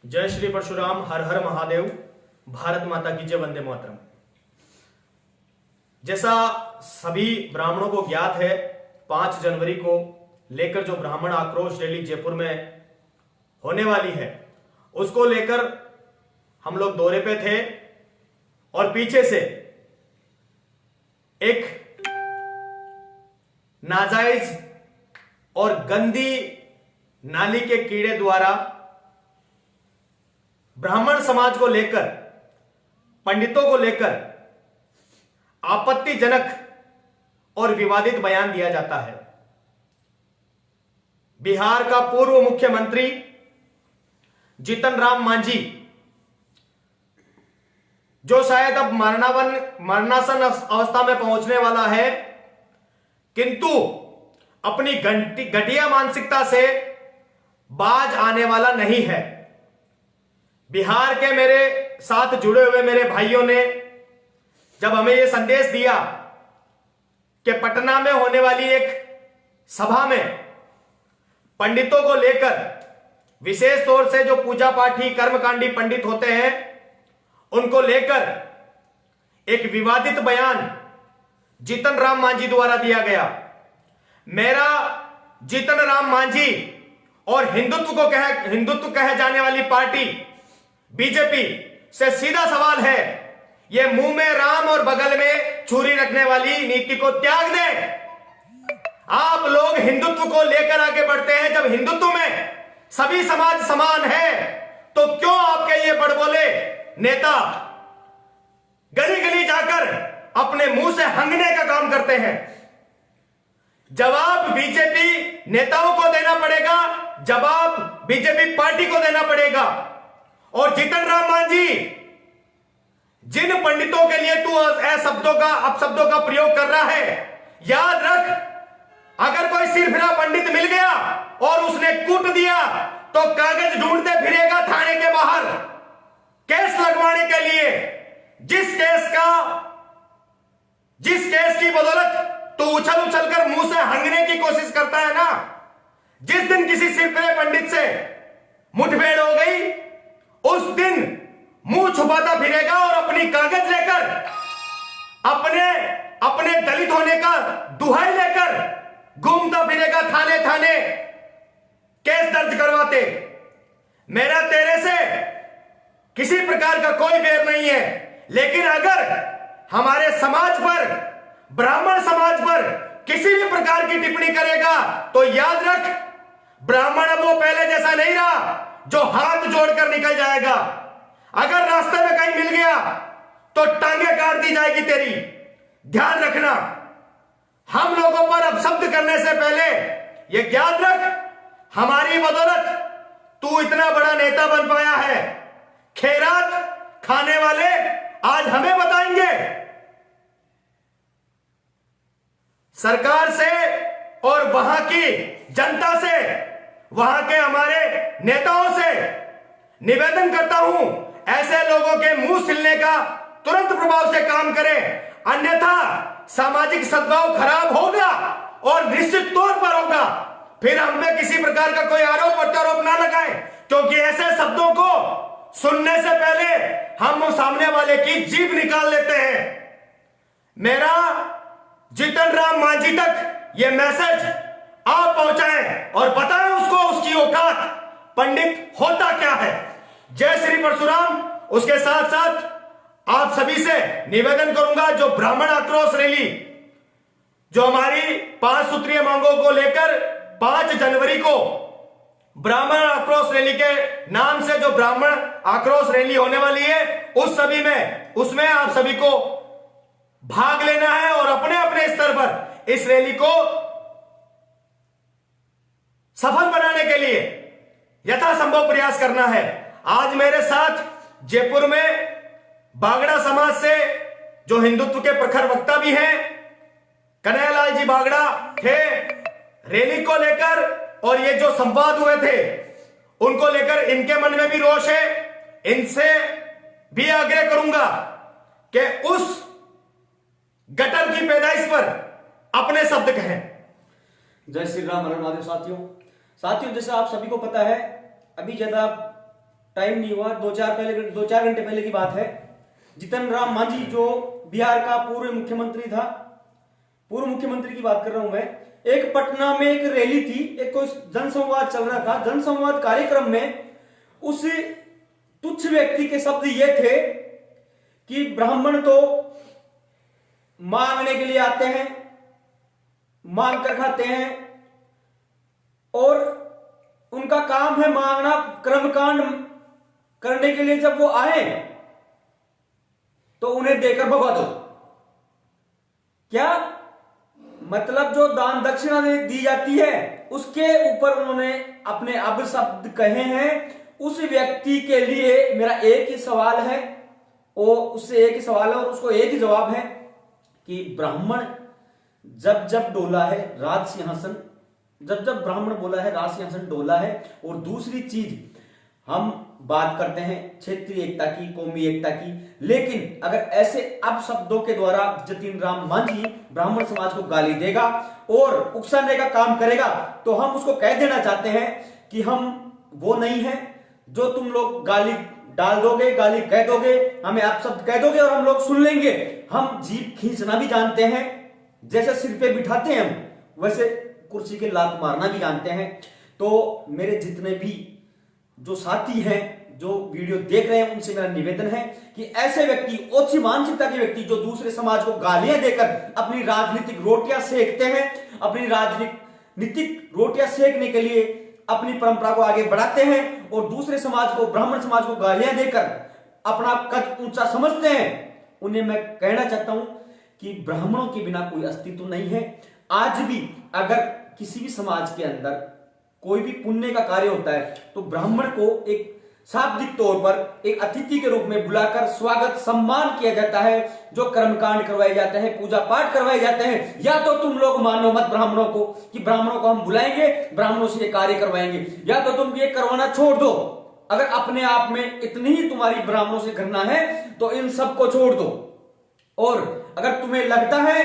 जय श्री परशुराम, हर हर महादेव, भारत माता की जय, वंदे मातरम। जैसा सभी ब्राह्मणों को ज्ञात है, 5 जनवरी को लेकर जो ब्राह्मण आक्रोश रैली जयपुर में होने वाली है, उसको लेकर हम लोग दौरे पे थे और पीछे से एक नाजायज और गंदी नाली के कीड़े द्वारा ब्राह्मण समाज को लेकर, पंडितों को लेकर आपत्तिजनक और विवादित बयान दिया जाता है। बिहार का पूर्व मुख्यमंत्री जीतन राम मांझी, जो शायद अब मरणासन अवस्था में पहुंचने वाला है, किंतु अपनी घटिया मानसिकता से बाज आने वाला नहीं है। बिहार के मेरे साथ जुड़े हुए मेरे भाइयों ने जब हमें यह संदेश दिया कि पटना में होने वाली एक सभा में पंडितों को लेकर, विशेष तौर से जो पूजा पाठी कर्मकांडी पंडित होते हैं, उनको लेकर एक विवादित बयान जीतन राम मांझी द्वारा दिया गया। मेरा जीतन राम मांझी और हिंदुत्व कहे जाने वाली पार्टी बीजेपी से सीधा सवाल है, यह मुंह में राम और बगल में छुरी रखने वाली नीति को त्याग दें। आप लोग हिंदुत्व को लेकर आगे बढ़ते हैं। जब हिंदुत्व में सभी समाज समान है, तो क्यों आपके ये बड़बोले नेता गली गली जाकर अपने मुंह से हंगने का काम करते हैं? जवाब बीजेपी नेताओं को देना पड़ेगा, जवाब बीजेपी पार्टी को देना पड़ेगा। और जीतन राम मांझी, जिन पंडितों के लिए तू अपशब्दों का प्रयोग कर रहा है, याद रख, अगर कोई सिरफिरा पंडित मिल गया और उसने कूट दिया तो कागज ढूंढते फिरेगा थाने के बाहर केस लगवाने के लिए। जिस केस की बदौलत तू उछल उछल कर मुंह से हंगने की कोशिश करता है ना, जिस दिन किसी सिरफिरे पंडित से मुठभेड़ हो गई, उस दिन मुंह छुपाता फिरेगा और अपनी कागज लेकर, अपने दलित होने का दुहाई लेकर घूमता फिरेगा थाने थाने केस दर्ज करवाते। मेरा तेरे से किसी प्रकार का कोई बैर नहीं है, लेकिन अगर हमारे समाज पर, ब्राह्मण समाज पर किसी भी प्रकार की टिप्पणी करेगा तो याद रख, ब्राह्मण अब वो पहले जैसा नहीं रहा जो हाथ जोड़कर निकल जाएगा। अगर रास्ते में कहीं मिल गया तो टांगे काट दी जाएगी तेरी। ध्यान रखना, हम लोगों पर अपशब्द करने से पहले यह याद रख, हमारी बदौलत तू इतना बड़ा नेता बन पाया है। खैरात खाने वाले आज हमें बताएंगे। सरकार से और वहां की जनता से, वहां के हमारे नेताओं से निवेदन करता हूं, ऐसे लोगों के मुंह सिलने का तुरंत प्रभाव से काम करें, अन्यथा सामाजिक सद्भाव खराब होगा और निश्चित तौर पर होगा। फिर हम पे किसी प्रकार का कोई आरोप प्रत्यारोप ना लगाएं, क्योंकि ऐसे शब्दों को सुनने से पहले हम सामने वाले की जीभ निकाल लेते हैं। मेरा जीतन राम मांझी तक यह मैसेज आप पहुंचाएं और बताएं उसको उसकी औकात, पंडित होता क्या है। जय श्री परशुराम। उसके साथ साथ आप सभी से निवेदन करूंगा, जो ब्राह्मण आक्रोश रैली, जो हमारी 5 सूत्रीय मांगों को लेकर 5 जनवरी को ब्राह्मण आक्रोश रैली के नाम से जो ब्राह्मण आक्रोश रैली होने वाली है, उसमें आप सभी को भाग लेना है और अपने अपने स्तर पर इस रैली को सफल बनाने के लिए यथासंभव प्रयास करना है। आज मेरे साथ जयपुर में बागड़ा समाज से जो हिंदुत्व के प्रखर वक्ता भी हैं, कन्हैयालाल जी बागड़ा थे। रैली को लेकर और ये जो संवाद हुए थे उनको लेकर इनके मन में भी रोष है। इनसे भी आग्रह करूंगा कि उस गटर की पैदाइश पर अपने शब्द कहें। जय श्री राम, हर महादेव साथियों। साथियों, जैसा आप सभी को पता है, अभी ज्यादा टाइम नहीं हुआ, 2-4 घंटे पहले की बात है, जीतन राम मांझी जो बिहार का पूर्व मुख्यमंत्री था, पूर्व मुख्यमंत्री की बात कर रहा हूं मैं, एक पटना में एक रैली थी, एक कोई जनसंवाद चल रहा था। जनसंवाद कार्यक्रम में उस तुच्छ व्यक्ति के शब्द ये थे कि ब्राह्मण तो मांगने के लिए आते हैं, मांग कर खाते हैं और उनका काम है मांगना, कर्मकांड करने के लिए जब वो आए तो उन्हें देकर भगा दो। क्या मतलब जो दान दक्षिणा दी जाती है उसके ऊपर उन्होंने अपने अपशब्द कहे हैं। उस व्यक्ति के लिए मेरा एक ही सवाल है, और उससे एक ही सवाल है और उसको एक ही जवाब है कि ब्राह्मण जब जब डोला है राज सिंहासन, जब जब ब्राह्मण बोला है राज सिंहासन डोला है। और दूसरी चीज, हम बात करते हैं क्षेत्रीय एकता की, कौमी एकता की, लेकिन अगर ऐसे अपशब्दों के द्वारा जतिन राम मांझी ब्राह्मण समाज को गाली देगा और उकसाने का काम करेगा तो हम उसको कह देना चाहते हैं कि हम वो नहीं है जो तुम लोग गाली डाल दोगे, गाली कह दोगे, हमें अपशब्द कह दोगे और हम लोग सुन लेंगे। हम जीभ खींचना भी जानते हैं, जैसे सिर पे बिठाते हैं हम वैसे कुर्सी के लात मारना भी जानते हैं। तो मेरे जितने भी जो साथी हैं जो वीडियो देख रहे हैं उनसे मेरा निवेदन है कि ऐसे व्यक्ति, ओछी मानसिकता के व्यक्ति जो दूसरे समाज को गालियां देकर अपनी राजनीतिक रोटियां सेकते हैं, अपनी राजनीतिक रोटियां सेकने के लिए अपनी परंपरा को आगे बढ़ाते हैं और दूसरे समाज को, ब्राह्मण समाज को गालियां देकर अपना कद ऊंचा समझते हैं, उन्हें मैं कहना चाहता हूं कि ब्राह्मणों के बिना कोई अस्तित्व नहीं है। आज भी अगर किसी भी समाज के अंदर कोई भी पुण्य का कार्य होता है तो ब्राह्मण को एक शाब्दिक तौर पर एक अतिथि के रूप में बुलाकर स्वागत सम्मान किया जाता है, जो कर्मकांड करवाए जाते हैं, पूजा पाठ करवाए जाते हैं। या तो तुम लोग मानो मत ब्राह्मणों को कि ब्राह्मणों को हम बुलाएंगे, ब्राह्मणों से ये कार्य करवाएंगे, या तो तुम ये करवाना छोड़ दो। अगर अपने आप में इतनी ही तुम्हारी ब्राह्मणों से घृणा है तो इन सबको छोड़ दो। और अगर तुम्हें लगता है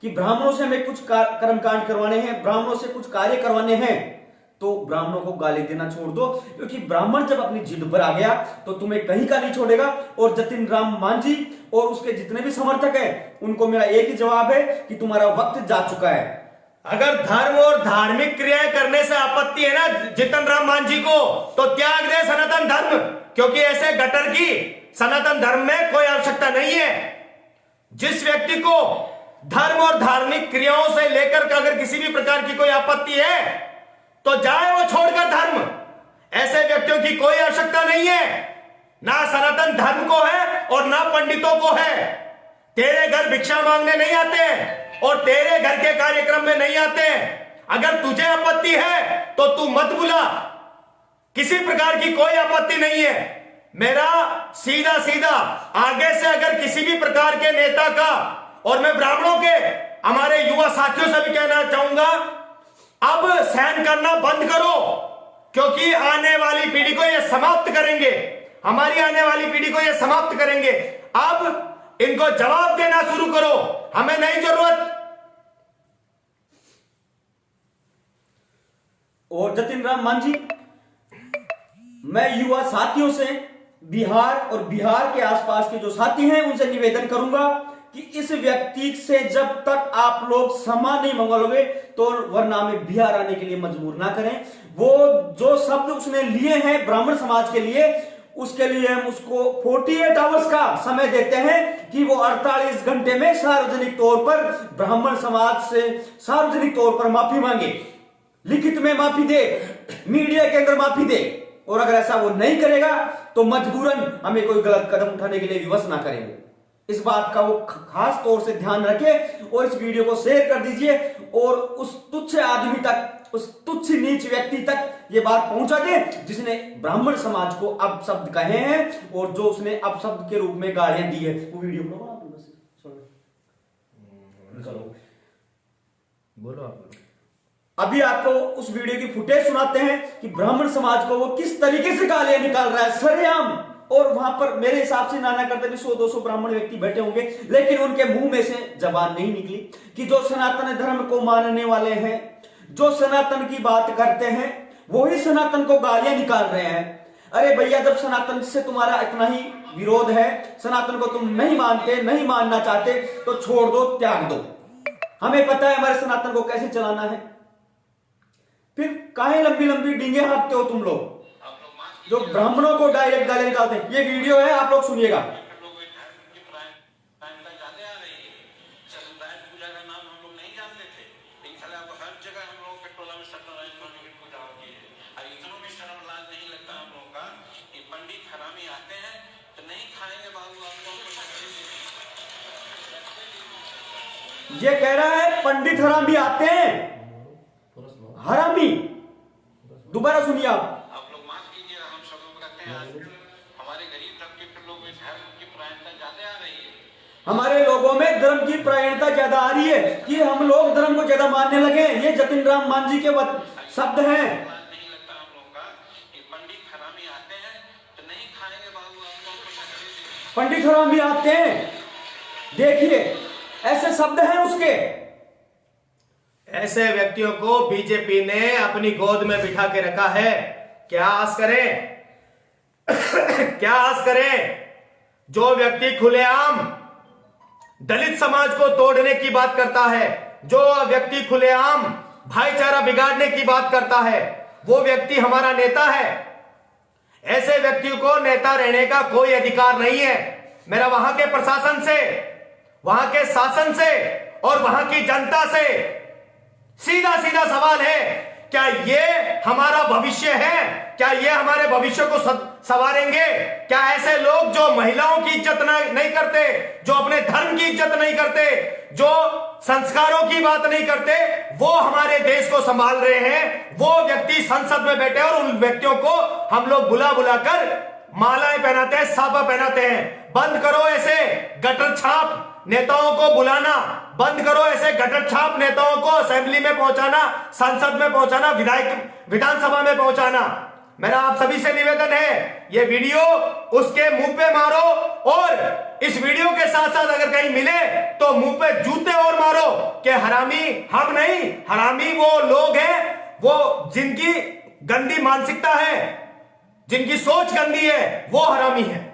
कि ब्राह्मणों से हमें कुछ कर्मकांड करवाने हैं, ब्राह्मणों से कुछ कार्य करवाने हैं, तो ब्राह्मणों को गाली देना छोड़ दो, क्योंकि ब्राह्मण जब अपनी जिद पर आ गया तो तुम्हें कहीं का नहीं छोड़ेगा। और जतिन राम मांझी और उसके जितने भी समर्थक हैं उनको मेरा एक ही जवाब है कि तुम्हारा वक्त जा चुका है। अगर धर्म और धार्मिक क्रियाएं करने से आपत्ति है ना जीतन राम मांझी को, तो त्याग दे सनातन धर्म, क्योंकि ऐसे गटर की सनातन धर्म में कोई आवश्यकता नहीं है। जिस व्यक्ति को धर्म और धार्मिक क्रियाओं से लेकर अगर किसी भी प्रकार की कोई आपत्ति है तो जाए वो छोड़कर धर्म। ऐसे व्यक्तियों की कोई आवश्यकता नहीं है, ना सनातन धर्म को है और ना पंडितों को है। तेरे घर भिक्षा मांगने नहीं आते और तेरे घर के कार्यक्रम में नहीं आते। अगर तुझे आपत्ति है तो तू मत बुला, किसी प्रकार की कोई आपत्ति नहीं है। मेरा सीधा सीधा आगे से अगर किसी भी प्रकार के नेता का, और मैं ब्राह्मणों के हमारे युवा साथियों से भी कहना चाहूंगा, अब सहन करना बंद करो, क्योंकि आने वाली पीढ़ी को यह समाप्त करेंगे, हमारी आने वाली पीढ़ी को यह समाप्त करेंगे। अब इनको जवाब देना शुरू करो, हमें नहीं जरूरत। और जतिन राम मांझी, मैं युवा साथियों से, बिहार और बिहार के आसपास के जो साथी हैं उनसे निवेदन करूंगा कि इस व्यक्ति से जब तक आप लोग क्षमा नहीं मंगा लोगे तो वरना में बिहार आने के लिए मजबूर ना करें। वो जो शब्द उसने लिए हैं ब्राह्मण समाज के लिए, उसके लिए हम उसको 48 आवर्स का समय देते हैं कि वो 48 घंटे में सार्वजनिक तौर पर ब्राह्मण समाज से सार्वजनिक तौर पर माफी मांगे, लिखित में माफी दे, मीडिया के अंदर माफी दे। और अगर ऐसा वो नहीं करेगा तो मजबूरन हमें कोई गलत कदम उठाने के लिए विवश ना करेंगे। इस बात का वो खास तौर से ध्यान रखें और इस वीडियो को शेयर कर दीजिए और उस तुच्छ आदमी तक, उस तुच्छ नीच व्यक्ति तक ये बात पहुंचा दे जिसने ब्राह्मण समाज को अपशब्द कहे हैं और जो उसने अपशब्द के रूप में गालियां दी है। वो वीडियो बोलो आप। अभी आपको उस वीडियो की फुटेज सुनाते हैं कि ब्राह्मण समाज को वो किस तरीके से गालियां निकाल रहा है सरेआम। और वहां पर मेरे हिसाब से नाना करते भी 100-200 ब्राह्मण व्यक्ति बैठे होंगे, लेकिन उनके मुंह में से जबान नहीं निकली कि जो सनातन धर्म को मानने वाले हैं, जो सनातन की बात करते हैं वही सनातन को गालियां निकाल रहे हैं। अरे भैया, जब सनातन से तुम्हारा इतना ही विरोध है, सनातन को तुम नहीं मानते, नहीं मानना चाहते, तो छोड़ दो, त्याग दो। हमें पता है हमारे सनातन को कैसे चलाना है। फिर काहे लंबी लंबी डींगे हाँकते हो तुम लोग, जो ब्राह्मणों को डायरेक्ट गाली निकालते हैं। ये वीडियो है, आप लोग सुनिएगा। ये कह रहा है पंडित हरामी आते हैं, हरामी। दोबारा सुनिए आप लोग माफ कीजिएगा, हम सब लोग कहते हैं आजकल हमारे गरीब तबके के लोग में धर्म की परायणता ज्यादा आ रही है। हमारे लोगों में धर्म की परायणता ज्यादा आ रही है कि हम लोग धर्म को ज्यादा मानने लगे। ये जतिन राम मांझी के शब्द हैं। नहीं लगता हम लोग का कि पंडित हरामी आते हैं तो नहीं खाएंगे बाबू, हम लोग को पंडित हरामी आते हैं, देखिए ऐसे शब्द हैं उसके। ऐसे व्यक्तियों को बीजेपी ने अपनी गोद में बिठा के रखा है। क्या आस करें क्या आस करें? जो व्यक्ति खुलेआम दलित समाज को तोड़ने की बात करता है, जो व्यक्ति खुलेआम भाईचारा बिगाड़ने की बात करता है, वो व्यक्ति हमारा नेता है। ऐसे व्यक्ति को नेता रहने का कोई अधिकार नहीं है। मेरा वहां के प्रशासन से, वहां के शासन से और वहां की जनता से सीधा सीधा सवाल है, क्या ये हमारा भविष्य है? क्या ये हमारे भविष्य को संवारेंगे? क्या ऐसे लोग जो महिलाओं की इज्जत नहीं करते, जो अपने धर्म की इज्जत नहीं करते, जो संस्कारों की बात नहीं करते, वो हमारे देश को संभाल रहे हैं? वो व्यक्ति संसद में बैठे और उन व्यक्तियों को हम लोग बुला बुलाकर मालाएं पहनाते हैं, साफा पहनाते हैं। बंद करो ऐसे गटर छाप नेताओं को बुलाना, बंद करो ऐसे गटर छाप नेताओं को असेंबली में पहुंचाना, संसद में पहुंचाना, विधानसभा में पहुंचाना। मेरा आप सभी से निवेदन है, ये वीडियो उसके मुंह पे मारो और इस वीडियो के साथ साथ अगर कहीं मिले तो मुंह पे जूते और मारो कि हरामी हम नहीं, हरामी वो लोग हैं, वो जिनकी गंदी मानसिकता है, जिनकी सोच गंदी है, वो हरामी है।